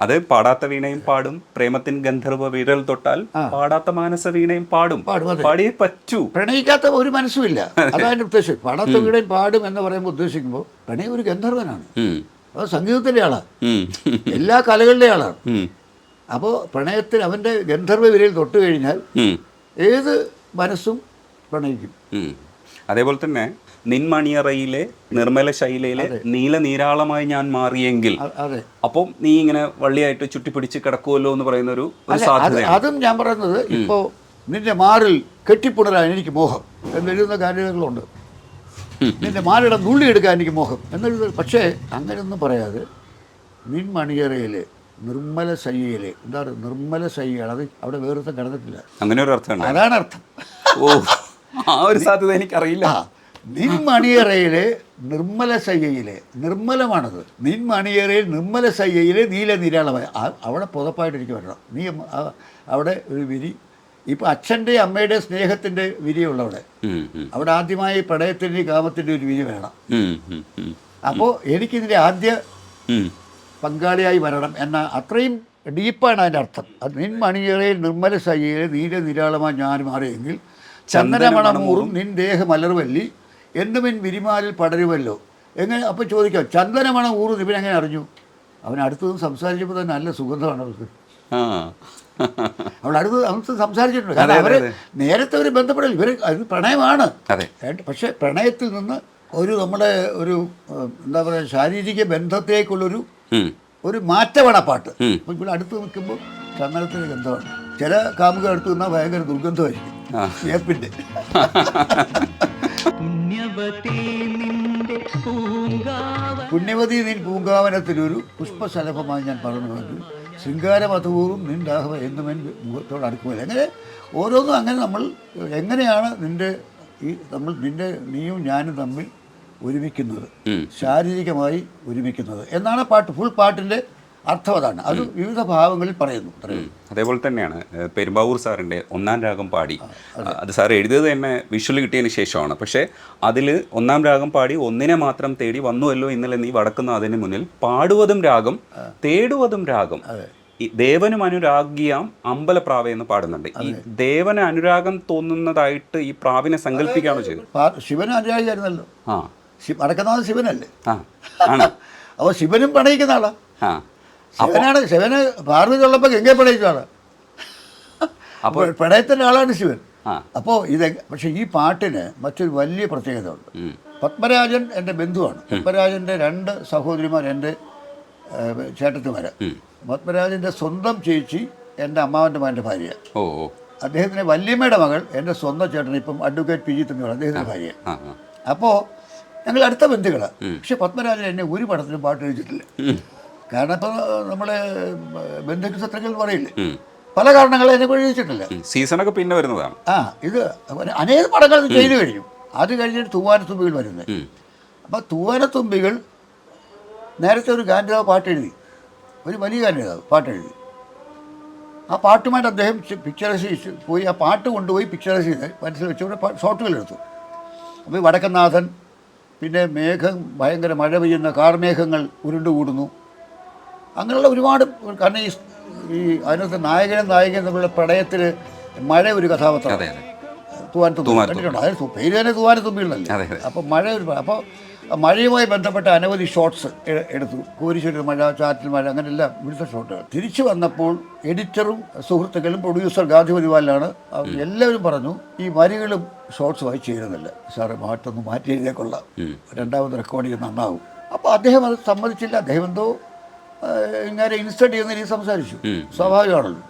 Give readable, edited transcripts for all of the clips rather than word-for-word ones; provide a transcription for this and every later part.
അത് പാടാത്ത വീണയും പാടും, പ്രേമത്തിൻ ഗന്ധർവ വിരൽ തൊട്ടാൽ പാടാത്ത മാനസ വീണയും പാടും, പാടിയേ പറ്റൂ. പ്രണയിക്കാത്ത ഒരു മനസ്സുമില്ല, അതാണ് ഉദ്ദേശം. പാടാത്ത വീണയും പാടും എന്ന് പറയുമ്പോൾ ഉദ്ദേശിക്കുമ്പോൾ പ്രണയം ഒരു ഗന്ധർവനാണ്, അത് സംഗീതത്തിൻ്റെ ആളാണ്, എല്ലാ കലകളുടെ ആളാണ്. അപ്പോൾ പ്രണയത്തിന് അവൻ്റെ ഗന്ധർവ വിരയിൽ തൊട്ട് കഴിഞ്ഞാൽ ഏത് മനസ്സും പ്രണയിക്കും. അതേപോലെ തന്നെ നിൻമണിയറയിലെ നിർമ്മല ശൈലയിലെ നീല നീരാളമായി ഞാൻ മാറിയെങ്കിൽ, അപ്പം നീ ഇങ്ങനെ വള്ളിയായിട്ട് ചുറ്റിപ്പിടിച്ച് കിടക്കുമല്ലോ എന്ന് പറയുന്ന ഒരു സാധ്യത. അതും ഞാൻ പറയുന്നത്, ഇപ്പോൾ നിന്റെ മാറിൽ കെട്ടിപ്പുണരാൻ എനിക്ക് മോഹം എന്നെഴുതുന്ന ഗാനങ്ങളുണ്ട്. നിന്റെ മാറിയുടെ നുള്ളിയെടുക്കാൻ എനിക്ക് മോഹം എന്നെഴുതുന്നത്. പക്ഷേ അങ്ങനെയൊന്നും പറയാതെ നിൻമണിയറയിലെ നിർമ്മല ശയ്യയിലെ, എന്താണ് നിർമ്മല ശയ്യാണ്, അത് അവിടെ വേറൊരുത്തം കിടന്നിട്ടില്ല, അങ്ങനെ ഒരു അർത്ഥം, അതാണ് അർത്ഥം. ഓ, ആ ഒരു സാധ്യത എനിക്കറിയില്ല. നിൻമണിയറയിലെ നിർമ്മല ശയ്യയിലെ, നിർമ്മലമാണത്, നിൻമണിയറയിൽ നിർമ്മല ശയ്യയിലെ നീല നിരാളമായ, അവിടെ പുതപ്പായിട്ടിരിക്കും വരണം നീ. അവിടെ ഒരു വിരി, ഇപ്പം അച്ഛൻ്റെ അമ്മയുടെ സ്നേഹത്തിൻ്റെ വിരിയുള്ള അവിടെ ആദ്യമായി പ്രണയത്തിൻ്റെ കാമത്തിൻ്റെ ഒരു വിരി വേണം. അപ്പോൾ എനിക്കിതിൻ്റെ ആദ്യ പങ്കാളിയായി വരണം എന്ന അത്രയും ഡീപ്പാണ് അതിൻ്റെ അർത്ഥം. അത് നിൻമണിയറയിൽ നിർമ്മല ശയ്യയിലെ നീല നിരാളമായി ഞാൻ മാറിയെങ്കിൽ ചന്ദനമണമൂറും നിൻ ദേഹമലർവല്ലി എന്നുമിൻ വിരിമാലിൽ പടരുമല്ലോ. എങ്ങനെ അപ്പോൾ ചോദിക്കാം, ചന്ദനമണം ഊറും ഇവനെങ്ങനെ അറിഞ്ഞു? അവൻ അടുത്തതും സംസാരിച്ചപ്പോൾ തന്നെ നല്ല സുഗന്ധമാണ് അവർക്ക്. അവൾ അടുത്ത് സംസാരിച്ചിട്ടുണ്ട്. കാരണം അവർ നേരത്തെ ഒരു ബന്ധപ്പെടൽ, ഇവർ അത് പ്രണയമാണ്. പക്ഷേ പ്രണയത്തിൽ നിന്ന് ഒരു നമ്മുടെ ഒരു എന്താ പറയുക, ശാരീരിക ബന്ധത്തേക്കുള്ളൊരു ഒരു മാറ്റമാണ് പാട്ട്. അപ്പോൾ ഇവിടെ അടുത്ത് നിൽക്കുമ്പോൾ ചന്ദനത്തിൻ്റെ ഗന്ധമാണ്. ചില കാമുകൾ അടുത്ത് നിന്നാൽ ഭയങ്കര ദുർഗന്ധമായിരിക്കും വേപ്പിൻ്റെ. പുണ്യവതി നിൻ പൂങ്കാവനത്തിലൊരു പുഷ്പശലഭമായി ഞാൻ പറഞ്ഞുവെങ്കിൽ ശൃംഗാരമധുപൂർവ്വം നിൻ ദാഹം എന്നും എൻ മുഖത്തോട് അടുക്കുമല്ല. അങ്ങനെ ഓരോന്നും അങ്ങനെ നമ്മൾ എങ്ങനെയാണ് നീയും ഞാനും തമ്മിൽ ഒരുമിക്കുന്നത്, ശാരീരികമായി ഒരുമിക്കുന്നത് എന്നാണ് പാട്ട്. ഫുൾ പാട്ടിൻ്റെ അർത്ഥം അതാണ്. അത് വിവിധ ഭാവങ്ങളിൽ പറയുന്നു. അതേപോലെ തന്നെയാണ് പെരുമ്പാവൂർ സാറിൻ്റെ ഒന്നാം രാഗം പാടി. അത് സാർ എഴുതിയത് തന്നെ വിഷ്വൽ കിട്ടിയതിന് ശേഷമാണ്. പക്ഷേ അതിൽ ഒന്നാം രാഗം പാടി ഒന്നിനെ മാത്രം തേടി വന്നുവല്ലോ ഇന്നലെ നീ വടക്കുന്ന അതിന് മുന്നിൽ പാടുവതും രാഗം തേടുവതും രാഗം ദേവനും അനുരാഗിയാം അമ്പലപ്രാവ എന്ന് പാടുന്നുണ്ട്. ഈ ദേവന് അനുരാഗം തോന്നുന്നതായിട്ട് ഈ പ്രാവിനെ സങ്കല്പിക്കുകയാണോ ചെയ്തത്? ശിവന് അനുരാഗിയായിരുന്നല്ലോ. വടക്കനാഥ് ശിവനല്ലേ? അപ്പോൾ ശിവനും പ്രണയിക്കുന്ന ആളാ. ശിവന് പാർവതി ഉള്ളപ്പോൾ ഗംഗയെ പ്രണയിച്ചാണ്. അപ്പോൾ പ്രണയത്തിൻ്റെ ആളാണ് ശിവൻ. അപ്പോൾ പക്ഷേ ഈ പാട്ടിന് മറ്റൊരു വലിയ പ്രത്യേകത ഉണ്ട്. പത്മരാജൻ എൻ്റെ ബന്ധുവാണ്. പത്മരാജൻ്റെ 2 സഹോദരിമാർ എൻ്റെ ചേട്ടത്തിമാര്. പത്മരാജൻ്റെ സ്വന്തം ചേച്ചി എൻ്റെ അമ്മാവൻ്റെ മകൻ്റെ ഭാര്യ. അദ്ദേഹത്തിൻ്റെ വല്യമ്മയുടെ മകൾ എൻ്റെ സ്വന്തം ചേട്ടൻ, ഇപ്പം അഡ്വക്കേറ്റ് പി ജി തമ്മിലാണ് അദ്ദേഹത്തിൻ്റെ ഭാര്യ. അപ്പോൾ ഞങ്ങൾ അടുത്ത ബന്ധുക്കളാണ്. പക്ഷെ പത്മരാജൻ എന്നെ ഒരു പടത്തിലും പാട്ട് എഴുതിയിട്ടില്ല. കാരണം ഇപ്പം നമ്മളെ ബന്ധുക്കൾ സത്രങ്ങൾ പറയില്ലേ, പല കാരണങ്ങളും എന്നെ എഴുതിച്ചിട്ടില്ല. സീസണൊക്കെ പിന്നെ വരുന്നതാണ്. ഇത് അനേക പടങ്ങൾ ചെയ്തു കഴിഞ്ഞു. അത് കഴിഞ്ഞിട്ട് തൂവാനത്തുമ്പികൾ വരുന്നത്. അപ്പോൾ തൂവാനത്തുമ്പികൾ നേരത്തെ ഒരു ഗാനരാവ് പാട്ട് എഴുതി, ഒരു വലിയ ഗാനരാവ് പാട്ട് എഴുതി. ആ പാട്ടുമായിട്ട് അദ്ദേഹം പിക്ചറൈസ് പോയി, ആ പാട്ട് കൊണ്ടുപോയി പിക്ചറൈസ് ചെയ്ത് മനസ്സിൽ വെച്ചുകൊണ്ട് ഷോട്ടുകൾ എടുത്തു. അപ്പോൾ വടക്കനാഥൻ, പിന്നെ ഭയങ്കര മഴ പെയ്യുന്ന കാർമേഘങ്ങൾ ഉരുണ്ടുകൂടുന്നു, അങ്ങനെയുള്ള ഒരുപാട്. കാരണം ഈ അതിനകത്ത് നായകനും തമ്മിലുള്ള പ്രണയത്തിൽ മഴ ഒരു കഥാപാത്രം. തൂവാനത്തുമ്പി കണ്ടിട്ടുണ്ട്. അതിന് പേര് തന്നെ തൂവാനത്തുമ്പികളല്ലേ. അപ്പോൾ മഴ അപ്പോൾ മഴയുമായി ബന്ധപ്പെട്ട അനവധി ഷോട്ട്സ് എടുത്തു. കോരിശ്ശേരി മഴ, ചാറ്റിൽ മഴ, അങ്ങനെയെല്ലാം വിടുത്ത ഷോട്ടുകൾ. തിരിച്ചു വന്നപ്പോൾ എഡിറ്ററും സുഹൃത്തുക്കളും പ്രൊഡ്യൂസർ ഗാന്ധിപതി ബാലനാണ്, എല്ലാവരും പറഞ്ഞു ഈ വരികളും ഷോർട്സ് വായിച്ച് ചെയ്യുന്നില്ല സാറ്, പാട്ടൊന്ന് മാറ്റി എഴുതിയേക്കൊള്ളാം, രണ്ടാമത് റെക്കോർഡ് ചെയ്ത് നന്നാവും. അപ്പോൾ അദ്ദേഹം അത് സമ്മതിച്ചില്ല. അദ്ദേഹം എന്തോ ഇങ്ങനെ ഇൻസ്റ്റന്റ് ചെയ്യുന്ന രീതി സംസാരിച്ചു. സ്വാഭാവികമാണല്ലോ.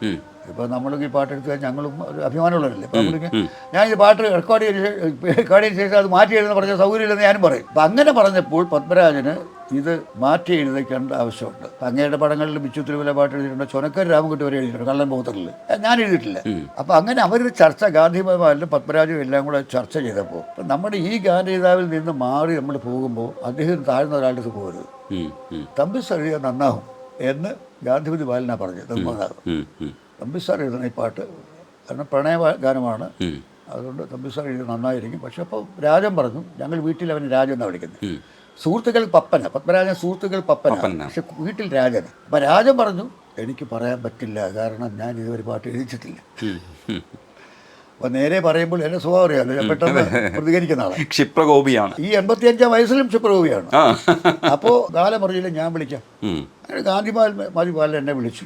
ഇപ്പോൾ നമ്മൾക്ക് ഈ പാട്ട് എടുത്ത് ഞങ്ങളും ഒരു അഭിമാനമുള്ളവരല്ലേ. ഇപ്പോൾ നമ്മൾക്ക് ഞാൻ ഈ പാട്ട് റെക്കോർഡ് ചെയ്തതിന് ശേഷം അത് മാറ്റി എഴുതുന്ന പറഞ്ഞ സൗകര്യമില്ലെന്ന് ഞാനും പറയും. അപ്പം അങ്ങനെ പറഞ്ഞപ്പോൾ പത്മരാജന് ഇത് മാറ്റി എഴുതിക്കേണ്ട ആവശ്യമുണ്ട്. അങ്ങയുടെ പടങ്ങളിൽ ബിച്ചു തിരുവല്ല പാട്ട് എഴുതിയിട്ടുണ്ട്, ചൊനക്കർ രാമൻകുട്ടി വരെ എഴുതിയിട്ടുണ്ട്, കള്ളൻ ബോധറിൽ. ഞാൻ എഴുതിയിട്ടില്ല. അപ്പോൾ അങ്ങനെ അവരൊരു ചർച്ച, ഗാന്ധിമാരും പത്മരാജും എല്ലാം കൂടെ ചർച്ച ചെയ്തപ്പോൾ നമ്മുടെ ഈ ഗാനരചയിതാവിൽ നിന്ന് മാറി നമ്മൾ പോകുമ്പോൾ അദ്ദേഹം താഴ്ന്ന ഒരാളുടെ അടുത്ത് പോകരുത്, തമ്പി സാർ എഴുതിയാൽ നന്നാവും എന്ന് ഗാന്ധിപതി ബാലനാണ് പറഞ്ഞത്. തമ്പി സാർ എഴുതണം ഈ പാട്ട്, കാരണം പ്രണയ ഗാനമാണ്, അതുകൊണ്ട് തമ്പി സാർ എഴുതി നന്നായിരിക്കും. പക്ഷെ അപ്പോൾ രാജൻ പറഞ്ഞു, ഞങ്ങൾ വീട്ടിൽ അവന് രാജൻ എന്നാണ് വിളിക്കുന്നത്, സുഹൃത്തുക്കൾ പപ്പന, പത്മരാജൻ സുഹൃത്തുക്കൾ പപ്പന, പപ്പന. പക്ഷെ വീട്ടിൽ രാജൻ. അപ്പം രാജൻ പറഞ്ഞു എനിക്ക് പറയാൻ പറ്റില്ല, കാരണം ഞാൻ ഇതുവരെ പാട്ട് എഴുതിച്ചിട്ടില്ല. അപ്പം നേരെ പറയുമ്പോൾ എൻ്റെ സ്വഭാവം അറിയാമല്ലോ, ഞാൻ പെട്ടെന്ന് പ്രതികരിക്കുന്ന ആളാണ്. ക്ഷിപ്രകോപിയാണ്. ഈ 85 വയസ്സിലും ക്ഷിപ്രകോപിയാണ്. അപ്പോൾ കാലം പറഞ്ഞില്ല, ഞാൻ വിളിക്കാം. അങ്ങനെ ഗാന്ധിമാൽ എന്നെ വിളിച്ചു,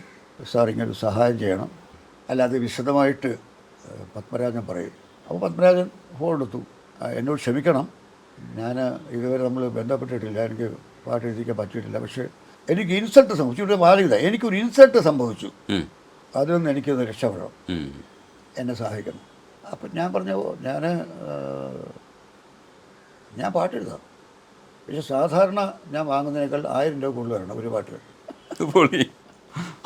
സാർ ഇങ്ങനൊരു സഹായം ചെയ്യണം, അല്ലാതെ വിശദമായിട്ട് പത്മരാജൻ പറയും. അപ്പോൾ പത്മരാജൻ ഫോൺ എടുത്തു, എന്നോട് ക്ഷമിക്കണം, ഞാൻ ഇതുവരെ നമ്മൾ ബന്ധപ്പെട്ടിട്ടില്ല, എനിക്ക് പാട്ട് എഴുതിക്കാൻ പറ്റിയിട്ടില്ല, പക്ഷേ എനിക്ക് ഇൻസൾട്ട് സംഭവിച്ചു. ഇവിടെ മാറിയില്ല, എനിക്കൊരു ഇൻസൾട്ട് സംഭവിച്ചു, അതിൽ നിന്ന് എനിക്കൊന്ന് രക്ഷപ്പെടണം, എന്നെ സഹായിക്കണം. അപ്പം ഞാൻ പറഞ്ഞു, ഞാൻ പാട്ടെഴുതാം, പക്ഷെ സാധാരണ ഞാൻ വാങ്ങുന്നതിനേക്കാൾ 1000 രൂപ കൂടുതൽ വരണം ഒരു പാട്ട്.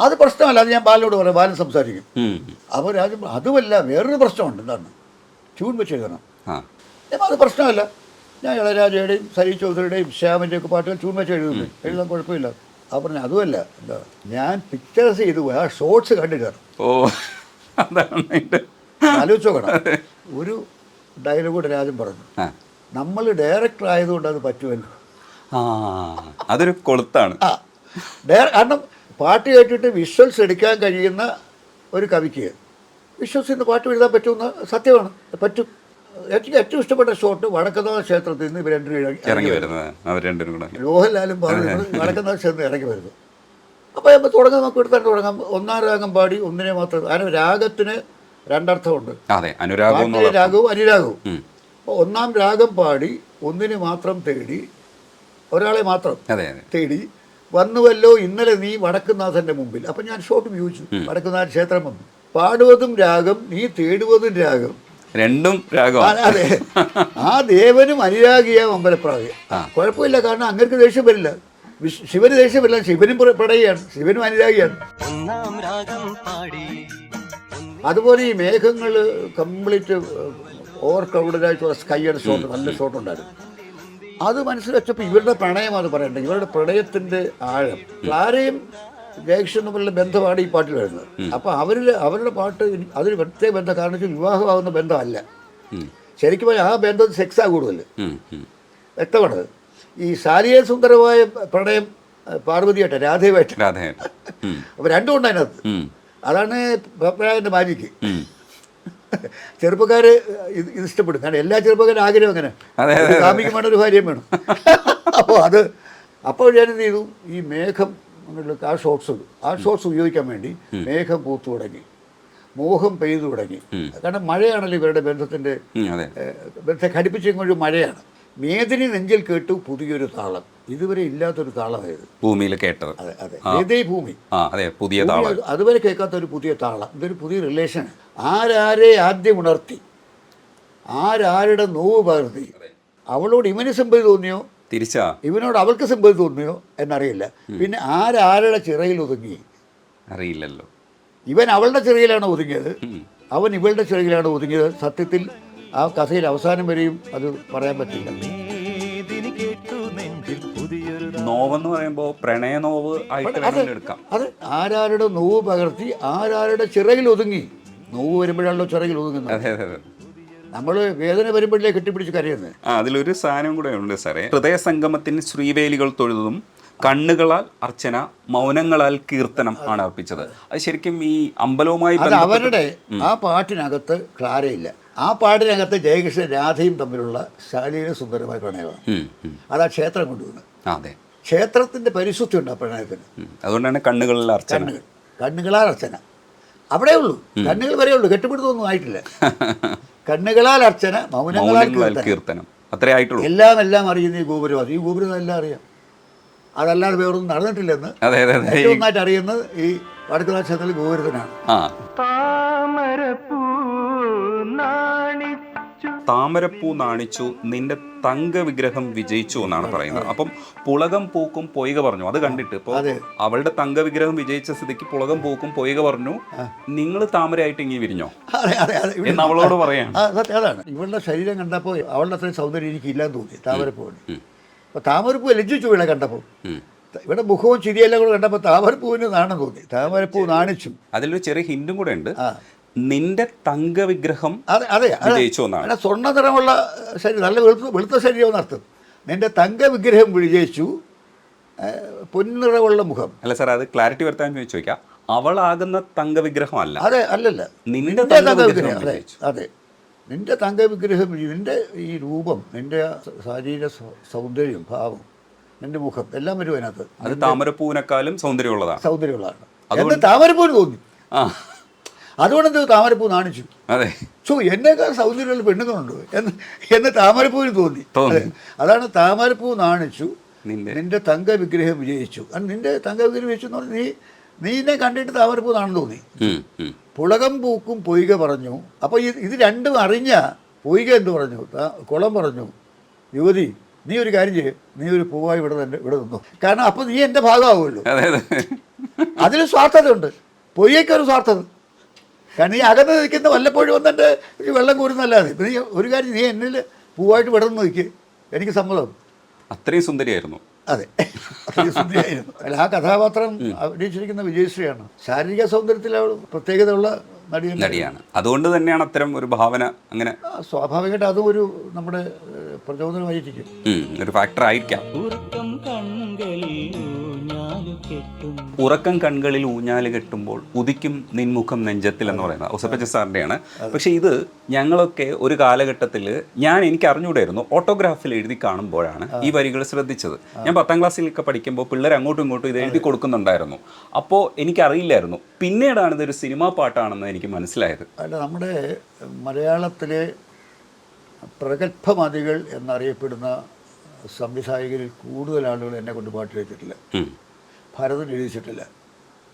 അത് പ്രശ്നമല്ല, അത് ഞാൻ ബാലിനോട് പറയാം, ബാലൻ സംസാരിക്കും. അപ്പോൾ രാജ്യം അതുമല്ല, വേറൊരു പ്രശ്നമുണ്ട്, എന്താണ് ട്യൂൺ വെച്ച് എഴുതണം. അത് പ്രശ്നമല്ല, ഞാൻ ഇളയരാജയുടെയും സലീം ചൗധരിയുടെയും ശ്യാമിൻ്റെ ഒക്കെ പാട്ടുകൾ ട്യൂൺ വെച്ച് എഴുതാൻ കുഴപ്പമില്ല. ആ പറഞ്ഞു അതുമല്ല, എന്താ ഞാൻ പിക്ചേഴ്സ് ചെയ്തു പോയി, ആ ഷോർട്സ് കണ്ടിട്ടാണ്. ആലോചിച്ച് നോക്കണം. ഒരു ഡയലോഗ് കൂടെ രാജൻ പറഞ്ഞു, നമ്മൾ ഡയറക്ടർ ആയതുകൊണ്ട് അത് പറ്റുമല്ലോ. അതൊരു കൊളുത്താണ്. കാരണം പാട്ട് കേട്ടിട്ട് വിഷ്വൽസ് എടുക്കാൻ കഴിയുന്ന ഒരു കവിക്ക് വിഷ്വൽസ് ഇന്ന് പാട്ട് എഴുതാൻ പറ്റുമെന്ന് സത്യമാണ്, പറ്റും. എനിക്ക് ഏറ്റവും ഇഷ്ടപ്പെട്ട ഷോട്ട് വടക്കനാഥ ക്ഷേത്രത്തിൽ നിന്ന് ഇവർ ഇറങ്ങി വരുന്നത്, മോഹൻലാലും പറയുന്നത് വടക്കനാഥ ക്ഷേത്രത്തിൽ ഇറങ്ങി വരുന്നത്. അപ്പോൾ നമ്മൾ തുടങ്ങാൻ, നമുക്ക് എടുത്താണ്ട് തുടങ്ങാം. 1-ാം രാഗം പാടി 1-നെ മാത്രം. അതിന് രാഗത്തിന് 2 അർത്ഥമുണ്ട്, രാഗവും അനുരാഗവും. അപ്പോൾ 1-ാം രാഗം പാടി 1-നെ മാത്രം തേടി, ഒരാളെ മാത്രം തേടി വന്നുവല്ലോ ഇന്നലെ നീ വടക്കുന്നാഥൻ്റെ മുമ്പിൽ. അപ്പം ഞാൻ ഷോട്ട് ഉപയോഗിച്ചു, വടക്കുന്നാഥ ക്ഷേത്രം വന്നു, പാടുവതും രാഗം നീ തേടുവതും രാഗം, രണ്ടും രാഗം. അതെ, ആ ദേവനും അനുരാഗിയാവും അമ്പലപ്രാവ്. കുഴപ്പമില്ല, കാരണം അങ്ങർക്ക് ദേഷ്യം വരില്ല, ശിവന് ദേഷ്യം വരില്ല, ശിവനും പ്രണയിയാണ്, ശിവനും അനുരാഗിയാണ്. അതുപോലെ ഈ മേഘങ്ങൾ കംപ്ലീറ്റ് ഓവർ ക്രൗഡഡായിട്ടുള്ള സ്കൈയുടെ ഷോട്ട്, നല്ല ഷോട്ട് ഉണ്ടായിരുന്നു. അത് മനസ്സിൽ വെച്ചപ്പോൾ ഇവരുടെ പ്രണയമാണ് പറയേണ്ടത്, ഇവരുടെ പ്രണയത്തിൻ്റെ ആഴം. ക്ലാരയും ജയകൃഷ്ണൻ തമ്മിലുള്ള ബന്ധമാണ് ഈ പാട്ടിൽ വരുന്നത്. അപ്പോൾ അവരുടെ പാട്ട് അതൊരു പ്രത്യേക ബന്ധം, കാരണം വെച്ചാൽ വിവാഹമാകുന്ന ബന്ധമല്ല, ശരിക്കും ആ ബന്ധം സെക്സാണ് കൂടുതൽ, വ്യക്തമാണത്. ഈ ശാലിയ സുന്ദരമായ പ്രണയം പാർവതിയായിട്ട്, രാധയുമായിട്ട്, അപ്പോൾ രണ്ടും ഉണ്ട് അതിനകത്ത്. അതാണ് പത്മരാജൻ്റെ മാജിക്ക്. ചെറുപ്പക്കാർ ഇത് ഇഷ്ടപ്പെടും, കാരണം എല്ലാ ചെറുപ്പക്കാരും ആഗ്രഹം അങ്ങനെ, കാമിക്ക് വേണം, ഒരു ഭാര്യയും വേണം. അപ്പോൾ ഞാനെന്ത് ചെയ്തു, ഈ മേഘം ആ ഷോട്ട്സ് ഉപയോഗിക്കാൻ വേണ്ടി മേഘം പൂത്തു തുടങ്ങി, മോഹം പെയ്തു തുടങ്ങി. കാരണം മഴയാണല്ലോ ഇവരുടെ ബന്ധത്തെ ഘടിപ്പിച്ചൊരു മഴയാണ്. മേദിനി നെഞ്ചിൽ കേട്ടു പുതിയൊരു താളം, ഇതുവരെ ഇല്ലാത്തൊരു താളമായത് ഭൂമിയിൽ കേട്ടത്. അതെ അതെ, മേദേ ഭൂമി, പുതിയ താളം, അതുവരെ കേൾക്കാത്ത ഒരു പുതിയ താളം, ഇതൊരു പുതിയ റിലേഷൻ. ആരാരെ ആദ്യം ഉണർത്തി, ആരാരുടെ നോവ് പകർത്തി, അവളോട് ഇവന് സിമ്പതി തോന്നിയോ, തിരിച്ചാ ഇവനോട് അവൾക്ക് സിമ്പതി തോന്നിയോ എന്നറിയില്ല. പിന്നെ ആരാരുടെ ചിറയിൽ ഒതുങ്ങി അറിയില്ലല്ലോ. ഇവൻ അവളുടെ ചിറയിലാണ് ഒതുങ്ങിയത്, അവൻ ഇവളുടെ ചിറയിലാണ് ഒതുങ്ങിയത്. സത്യത്തിൽ ആ കഥയിൽ അവസാനം വരെയും അത് പറയാൻ പറ്റില്ല. നോവെന്ന് പറയുമ്പോൾ പ്രണയനോവ് ആയിട്ട് എടുക്കാം. അത് ആരാരുടെ നോവ് പകർത്തി ആരാരുടെ ചിറകിൽ ഒതുങ്ങി. നോവ് വരുമ്പോഴാണല്ലോ ചിറകിൽ ഒതുങ്ങുന്നത്. നമ്മൾ വേദന വരുമ്പോഴേ കെട്ടിപ്പിടിച്ച് കരയുന്നത്. അതിലൊരു സാധനം കൂടെ ഉണ്ട് സാറേ, ഹൃദയ സംഗമത്തിന് ശ്രീവേലികൾ തൊഴുതും കണ്ണുകളാൽ അർച്ചന മൗനങ്ങളാൽ കീർത്തനം ആണ് അർപ്പിച്ചത്. അത് ശരിക്കും ഈ അമ്പലവുമായി അവരുടെ ആ പാട്ടിനകത്ത് ക്ലാരയില്ല. ആ പാട്ടിനകത്ത് ജയകൃഷ്ണൻ രാധയും തമ്മിലുള്ള ശാലീന സുന്ദരമായ പ്രണയമാണ്. അതാ ക്ഷേത്രം കൊണ്ടുവന്നത്. അതെ, ക്ഷേത്രത്തിന്റെ പരിശുദ്ധി ഉണ്ട് ആ പ്രണയത്തിന്. അതുകൊണ്ടാണ് കണ്ണുകളിൽ അർച്ചന, കണ്ണുകളാൽ അർച്ചന അവിടെ ഉള്ളൂ, കണ്ണുകൾ വരെ ഉള്ളൂ, കെട്ടിപ്പിടുത്തൊന്നും ആയിട്ടില്ല. കണ്ണുകളാൽ അർച്ചന, മൗനങ്ങളാൽ കീർത്തനം, അത്രേ ആയിട്ടുള്ളൂ. എല്ലാം അറിയുന്ന ഈ ഗോപുരം, അത് ഈ ഗോപുരം എല്ലാം അറിയാം, അതല്ലാതെ വേറൊന്നും നടന്നിട്ടില്ലെന്ന് ഏറ്റവും നന്നായിട്ട് അറിയുന്നത് ഈ വടക്കുന്നാഥ ക്ഷേത്രത്തിൽ ഗോപുരത്തിനാണ്. താമരപ്പൂ നാണിച്ചു നിന്റെ തങ്ക വിഗ്രഹം വിജയിച്ചു എന്നാണ് പറയുന്നത്. അപ്പം പുളകം പൂക്കും പൊയ്ക പറഞ്ഞു, അത് കണ്ടിട്ട് ഇപ്പോൾ അവളുടെ തങ്ക വിഗ്രഹം വിജയിച്ച സ്ഥിതിക്ക് പുളകം പൂക്കും പൊയ്ക പറഞ്ഞു, നിങ്ങൾ താമരയായിട്ട് ഇങ്ങനെ വിരിഞ്ഞോ എന്ന് അവളോട് പറയാം. അതാണ് ഇവളുടെ ശരീരം കണ്ടപ്പോൾ അവളുടെ അത്രയും സൗന്ദര്യം എനിക്ക് ഇല്ലാന്ന് തോന്നി താമരപ്പൂവിന്. അപ്പോൾ താമരപ്പൂ ലജ്ജിച്ചു ഇവിടെ കണ്ടപ്പോൾ, ഇവിടെ മുഖവും ചിരിയെല്ലാം കൂടെ കണ്ടപ്പോൾ താമരപ്പൂവിന് നാണം തോന്നി, താമരപ്പൂ നാണിച്ചു. അതിലൊരു ചെറിയ ഹിന്റും കൂടെ ഉണ്ട്, നിന്റെ തങ്ക വിഗ്രഹം അതെ വിജയിച്ചു എന്നാണ്. സ്വർണ്ണ നിറമുള്ള ശരീരം, നല്ല വെളുത്ത ശരീരം എന്നർത്ഥം. നിന്റെ തങ്കവിഗ്രഹം വിജയിച്ചു, പൊന്നിറവുള്ള മുഖം. അല്ല സാർ, അത് ക്ലാരിറ്റി വരുത്താൻ ചോദിക്കാം. അവളാകുന്ന തങ്കവിഗ്രഹം അല്ല, അതെ, അല്ലല്ല, നിന്റെ തങ്കവിഗ്രഹം. അതെ അതെ, നിന്റെ തങ്കവിഗ്രഹം, നിന്റെ ഈ രൂപം, നിന്റെ ശാരീര സൗന്ദര്യം, ഭാവം, നിന്റെ മുഖം എല്ലാം വരും അതിനകത്ത്. അത് താമരപ്പൂവിനെക്കാളും സൗന്ദര്യമുള്ളതാണ് എന്ന് താമരപ്പൂവിന് തോന്നി. ആ, അതുകൊണ്ട് എന്ത് താമരപ്പൂ നാണിച്ചു. അതെ, എന്നേക്കാൾ സൗന്ദര്യമുള്ള പെണ്ണുങ്ങളുണ്ടോ എന്ന് താമരപ്പൂവിന് തോന്നി. അതാണ് താമരപ്പൂ നാണിച്ചു, നിന്റെ തങ്കവിഗ്രഹം വിജയിച്ചു. നിന്റെ തങ്കവിഗ്രഹം വിജയിച്ചു എന്ന് പറഞ്ഞാൽ നീ കണ്ടിട്ട് താമരപ്പൂ നാണെന്ന് തോന്നി. പുളകം പൂക്കും പൊയ്ക പറഞ്ഞു. അപ്പോൾ ഇത് രണ്ടും അറിഞ്ഞ പൊയ്ക എന്ത് പറഞ്ഞു? കുളം പറഞ്ഞു, യുവതി നീ ഒരു കാര്യം ചെയ്യും, നീ ഒരു പൂവായി ഇവിടെ നിന്നു. കാരണം അപ്പോൾ നീ എൻ്റെ ഭാഗമാവുമല്ലോ. അതിൽ സ്വാർത്ഥത ഉണ്ട്, പൊയ്യക്കൊരു സ്വാർത്ഥത. കാരണം നീ അകന്ന് നിൽക്കുന്ന വല്ലപ്പോഴും വന്നെൻ്റെ വെള്ളം കോരുന്നല്ലാതെ നീ ഒരു കാര്യം, നീ എന്നിൽ പൂവായിട്ട് വിടർന്ന് നിൽക്കുക, എനിക്ക് സമ്മതം. അത്രയും സുന്ദരിയായിരുന്നു. അതെ, അത്രയും സുന്ദരിയായിരുന്നു. അല്ല, ആ കഥാപാത്രം അഭിനയിച്ചിരിക്കുന്ന വിജയശ്രീയാണ്. ശാരീരിക സൗന്ദര്യത്തിൽ അവൾ പ്രത്യേകതയുള്ള നടിയാണ്. അതുകൊണ്ട് തന്നെയാണ് അത്തരം ഒരു ഭാവന അങ്ങനെ സ്വാഭാവികമായിട്ട് അതും ഒരു നമ്മുടെ പ്രചോദനമായിരിക്കും, ഒരു ഫാക്ടർ ആയിരിക്കാം. ഉറക്കം കൺകളിൽ ഊഞ്ഞാല് കെട്ടുമ്പോൾ ഉദിക്കും നിൻമുഖം നെഞ്ചത്തിൽ എന്ന് പറയുന്നത് ഔസേപ്പച്ചൻ സാറിൻ്റെയാണ്. പക്ഷേ ഇത് ഞങ്ങളൊക്കെ ഒരു കാലഘട്ടത്തിൽ എനിക്ക് അറിഞ്ഞുകൂടായിരുന്നു, ഓട്ടോഗ്രാഫിൽ എഴുതി കാണുമ്പോഴാണ് ഈ വരികൾ ശ്രദ്ധിച്ചത്. ഞാൻ 10ാം ക്ലാസ്സിലൊക്കെ പഠിക്കുമ്പോൾ പിള്ളേർ അങ്ങോട്ടും ഇങ്ങോട്ടും ഇത് എഴുതി കൊടുക്കുന്നുണ്ടായിരുന്നു. അപ്പോൾ എനിക്കറിയില്ലായിരുന്നു, പിന്നീടാണ് ഇതൊരു സിനിമാ പാട്ടാണെന്ന് എനിക്ക് മനസ്സിലായത്. അല്ല, നമ്മുടെ മലയാളത്തിലെ പ്രഗത്ഭമതികൾ എന്നറിയപ്പെടുന്ന സംവിധായകരിൽ കൂടുതൽ ആളുകൾ എന്നെ കൊണ്ട് പാട്ട് എഴുതിയിട്ടില്ല. ഭരതൻ എഴുതിച്ചിട്ടില്ല,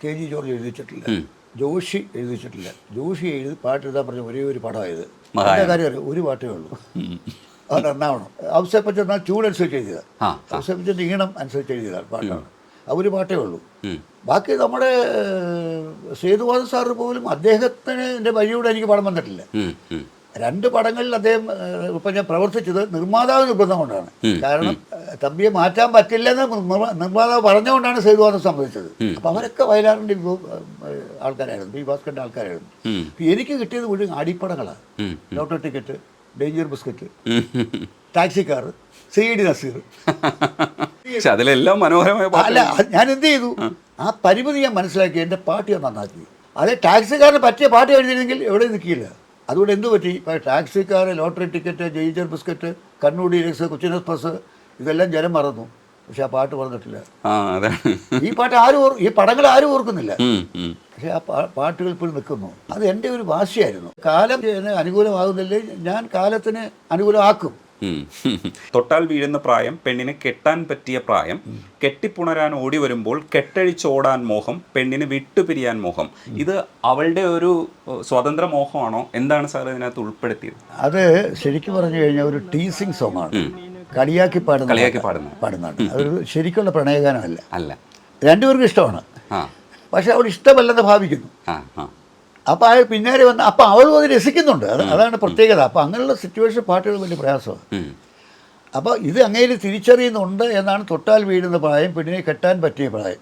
KG ജോർജ് എഴുതിച്ചിട്ടില്ല, ജോഷി എഴുതിച്ചിട്ടില്ല. ജോഷി പാട്ട് എഴുതാൻ പറഞ്ഞ ഒരേ ഒരു പടമായത്. അതിൻ്റെ കാര്യം അറിയാം, ഒരു പാട്ടേ ഉള്ളൂ, അത് നന്നാവണം. ഔസേപ്പച്ചൻ എന്നാൽ ട്യൂൺ അനുസരിച്ച് എഴുതിയതാണ്, ഔസേപ്പച്ചൻ്റെ ഈണം അനുസരിച്ച് എഴുതിയതാണ് പാട്ടാണ്, ആ ഒരു പാട്ടേ ഉള്ളൂ. ബാക്കി നമ്മുടെ സേതുവാദൻ സാറ് പോലും അദ്ദേഹത്തിൻ്റെ വഴിയൂടെ എനിക്ക് പടം വന്നിട്ടില്ല. 2 പടങ്ങളിൽ അദ്ദേഹം ഇപ്പം ഞാൻ പ്രവർത്തിച്ചത് നിർമ്മാതാവ് നിർബന്ധം കൊണ്ടാണ്. കാരണം തമ്പിയെ മാറ്റാൻ പറ്റില്ലെന്ന് നിർമ്മാതാവ് പറഞ്ഞുകൊണ്ടാണ് സേതുവാദം സംഭവിച്ചത്. അപ്പം അവരൊക്കെ വയലാറിൻ്റെ ആൾക്കാരായിരുന്നു, ബി ഭാസ്കറിൻ്റെ ആൾക്കാരായിരുന്നു. എനിക്ക് കിട്ടിയത് മുഴുവൻ അടിപ്പടങ്ങളാണ്. ലോട്ടറി ടിക്കറ്റ്, ഡേഞ്ചർ ബിസ്ക്കറ്റ്, ടാക്സിക്കാർ, CID നസീർ. അതിലെല്ലാം മനോഹരമായ. അല്ല, ഞാൻ എന്ത് ചെയ്തു, ആ പരിമിതി ഞാൻ മനസ്സിലാക്കി, എൻ്റെ പാട്ട് ഞാൻ നന്നാക്കി. അതേ ടാക്സിക്കാരന് പറ്റിയ പാട്ട് എഴുതിയിരുന്നെങ്കിൽ എവിടെ നിൽക്കില്ല. അതുകൊണ്ട് എന്തു പറ്റി, ഇപ്പോൾ ടാക്സിക്കാർ, ലോട്ടറി ടിക്കറ്റ്, ജയിച്ചർ ബിസ്ക്കറ്റ്, കണ്ണൂടി എക്സ്, കൊച്ചിൻ എക്സ്പ്രസ്, ഇതെല്ലാം ജനം മറന്നു. പക്ഷെ ആ പാട്ട് പറഞ്ഞിട്ടില്ല. ഈ പാട്ട് ഈ പടങ്ങൾ ആരും ഓർക്കുന്നില്ല. പക്ഷെ ആ പാട്ടുകൾ ഇപ്പോഴും നിൽക്കുന്നു. അത് എൻ്റെ ഒരു വാശിയായിരുന്നു. കാലം അനുകൂലമാകുന്നില്ലേ, ഞാൻ കാലത്തിന് അനുകൂലമാക്കും. തൊട്ടാൽ വീഴുന്ന പ്രായം, പെണ്ണിന് കെട്ടാൻ പറ്റിയ പ്രായം, കെട്ടിപ്പുണരാൻ ഓടി വരുമ്പോൾ കെട്ടഴിച്ചോടാൻ മോഹം, പെണ്ണിന് വിട്ടുപിരിയാൻ മോഹം. ഇത് അവളുടെ ഒരു സ്വതന്ത്ര മോഹമാണോ? എന്താണ് സാർ ഇതിനകത്ത് ഉൾപ്പെടുത്തിയത്? അത് ശരിക്കും പറഞ്ഞു കഴിഞ്ഞാൽ ഒരു ടീസിങ് സോങ് ആണ്, കളിയാക്കി പാടുന്നതാണ്. അതൊരു ശരിക്കുള്ള പ്രണയഗാനമല്ല. രണ്ടുപേർക്കും ഇഷ്ടമാണ്, പക്ഷെ അവൾ ഇഷ്ടമല്ലെന്ന് ഭാവിക്കുന്നു. അപ്പോൾ അയാൾ പിന്നേരെ വന്ന് അപ്പം അവളും അത് രസിക്കുന്നുണ്ട്. അതാണ് പ്രത്യേകത. അപ്പോൾ അങ്ങനെയുള്ള സിറ്റുവേഷൻ പാട്ടുകൾ വലിയ പ്രയാസമാണ്. അപ്പോൾ ഇത് അങ്ങേര് തിരിച്ചറിയുന്നുണ്ട് എന്നാണ് തൊട്ടാൽ വീഴുന്ന പ്രായം, പെണ്ണിനെ കെട്ടാൻ പറ്റിയ പ്രായം,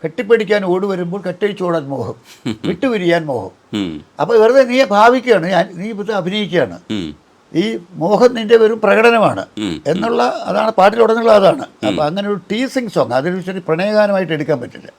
കെട്ടിപ്പിടിക്കാൻ ഓടി വരുമ്പോൾ കെട്ടഴിച്ചോടാൻ മോഹം, വിട്ടുപിരിയാൻ മോഹം. അപ്പോൾ വെറുതെ നീ ഭാവിക്കുകയാണ്, നീ ഇപ്പോൾ അഭിനയിക്കുകയാണ്, ഈ മോഹം നിൻ്റെ വെറും പ്രകടനമാണ് എന്നുള്ള അതാണ് പാട്ടിലുടനീളം. അതാണ്. അപ്പോൾ അങ്ങനെ ഒരു ടീസിങ് സോങ്, അതിനൊരു പ്രണയഗാനമായിട്ട് എടുക്കാൻ പറ്റില്ല.